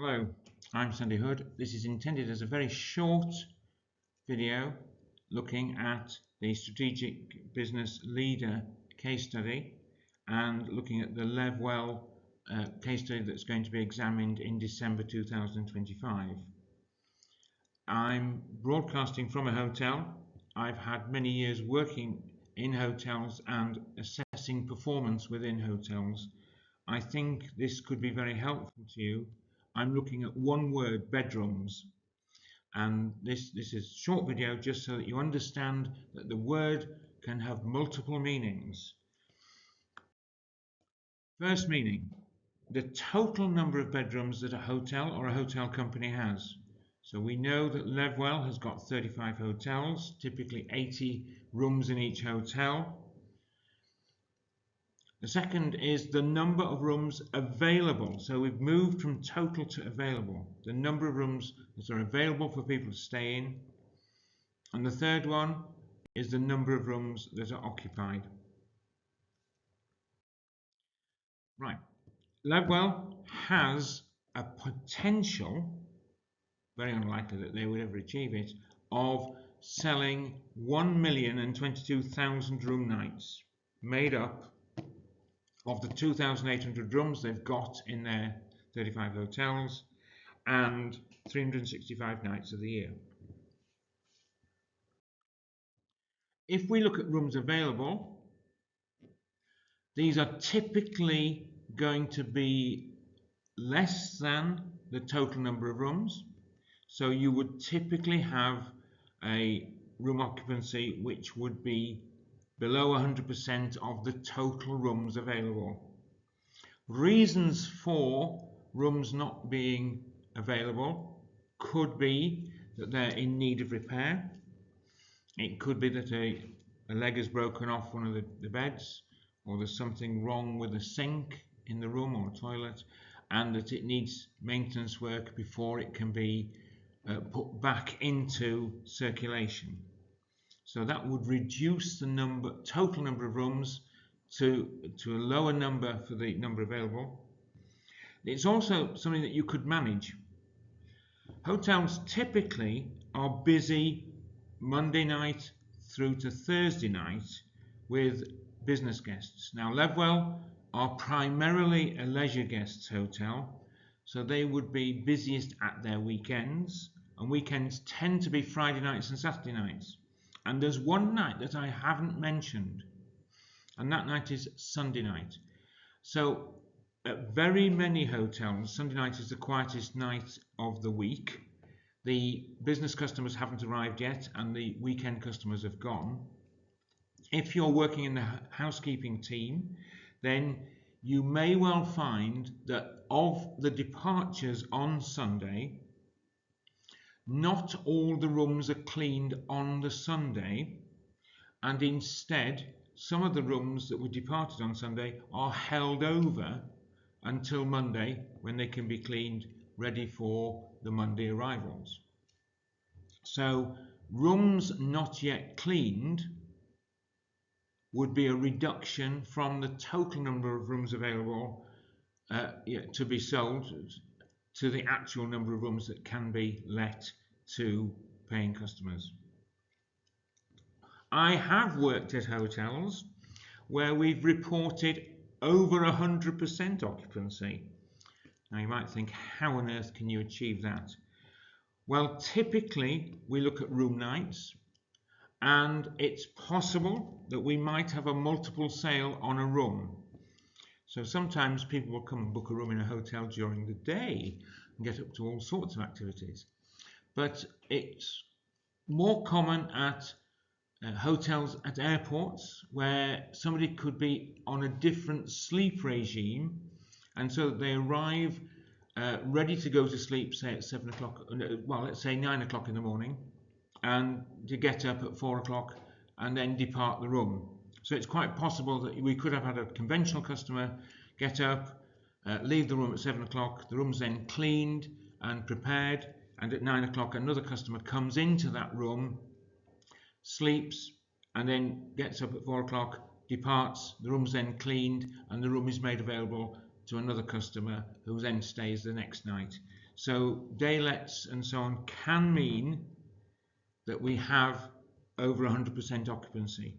Hello, I'm Sandy Hood. This is intended as a very short video looking at the Strategic Business Leader case study and looking at the Levwell case study that's going to be examined in December 2025. I'm broadcasting from a hotel. I've had many years working in hotels and assessing performance within hotels. I think this could be very helpful to you. I'm looking at one word, bedrooms, and this is a short video just so that you understand that the word can have multiple meanings. First meaning, the total number of bedrooms that a hotel or a hotel company has. So we know that Levwell has got 35 hotels, typically 80 rooms in each hotel. The second is the number of rooms available. So we've moved from total to available. The number of rooms that are available for people to stay in. And the third one is the number of rooms that are occupied. Right. Levwell has a potential, very unlikely that they would ever achieve it, of selling 1,022,000 room nights, made up of the 2,800 rooms they've got in their 35 hotels and 365 nights of the year. If we look at rooms available, these are typically going to be less than the total number of rooms. So you would typically have a room occupancy which would be below 100% of the total rooms available. Reasons for rooms not being available could be that they're in need of repair. It could be that a leg has broken off one of the beds, or there's something wrong with a sink in the room or toilet, and that it needs maintenance work before it can be put back into circulation. So that would reduce the total number of rooms to a lower number for the number available. It's also something that you could manage. Hotels typically are busy Monday night through to Thursday night with business guests. Now Levwell are primarily a leisure guests hotel, so they would be busiest at their weekends, and weekends tend to be Friday nights and Saturday nights. And there's one night that I haven't mentioned, and that night is Sunday night. So at very many hotels, Sunday night is the quietest night of the week. The business customers haven't arrived yet, and the weekend customers have gone. If you're working in the housekeeping team, then you may well find that of the departures on Sunday, not all the rooms are cleaned on the Sunday, and instead some of the rooms that were departed on Sunday are held over until Monday, when they can be cleaned, ready for the Monday arrivals. So rooms not yet cleaned would be a reduction from the total number of rooms available to be sold to the actual number of rooms that can be let to paying customers. I have worked at hotels where we've reported over 100% occupancy. Now you might think, how on earth can you achieve that? Well, typically we look at room nights, and it's possible that we might have a multiple sale on a room. So sometimes people will come and book a room in a hotel during the day and get up to all sorts of activities. But it's more common at hotels at airports, where somebody could be on a different sleep regime, and so they arrive ready to go to sleep, say at 7 o'clock, well, let's say 9 o'clock in the morning, and to get up at 4 o'clock and then depart the room. So it's quite possible that we could have had a conventional customer get up, leave the room at 7 o'clock, the room's then cleaned and prepared, and at 9 o'clock another customer comes into that room, sleeps, and then gets up at 4 o'clock, departs, the room's then cleaned, and the room is made available to another customer who then stays the next night. So day lets and so on can mean that we have over 100% occupancy.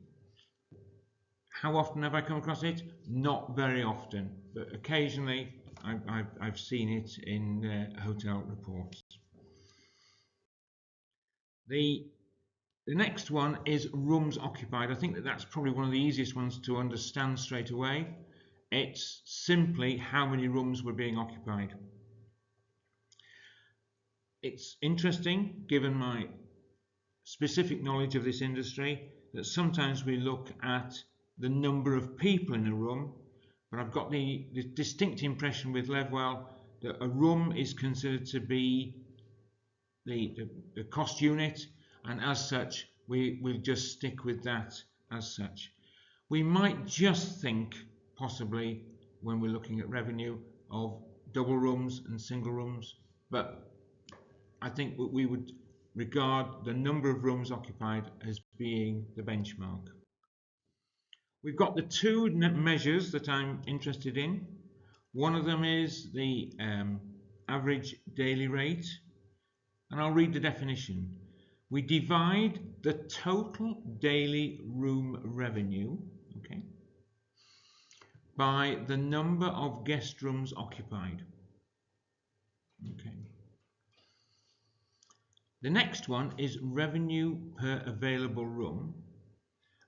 How often have I come across it? Not very often, but occasionally I've seen it in hotel reports. The next one is rooms occupied. I think that's probably one of the easiest ones to understand straight away. It's simply how many rooms were being occupied. It's interesting, given my specific knowledge of this industry, that sometimes we look at the number of people in a room, but I've got the distinct impression with Levwell that a room is considered to be the cost unit, and as such we'll just stick with that as such. We might just think, possibly, when we're looking at revenue, of double rooms and single rooms, but I think we would regard the number of rooms occupied as being the benchmark. We've got the two measures that I'm interested in. One of them is the average daily rate, and I'll read the definition. We divide the total daily room revenue, okay, by the number of guest rooms occupied. Okay. The next one is revenue per available room,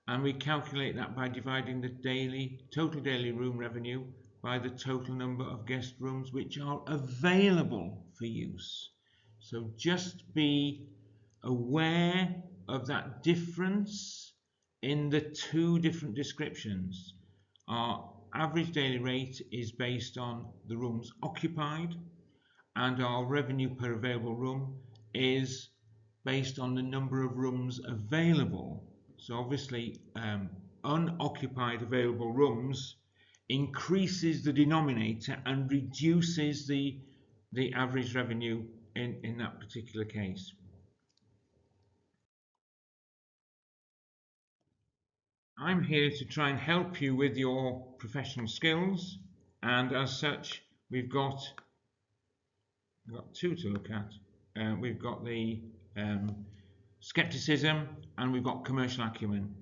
and we calculate that by dividing the total daily room revenue by the total number of guest rooms which are available for use. So just be aware of that difference in the two different descriptions. Our average daily rate is based on the rooms occupied, and our revenue per available room is based on the number of rooms available. So obviously unoccupied available rooms increases the denominator and reduces the average revenue in that particular case. I'm here to try and help you with your professional skills, and as such we've got two to look at. We've got the skepticism, and we've got commercial acumen.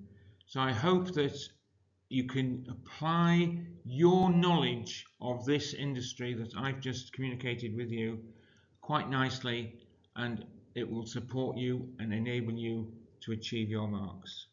So I hope that you can apply your knowledge of this industry that I've just communicated with you quite nicely, and it will support you and enable you to achieve your marks.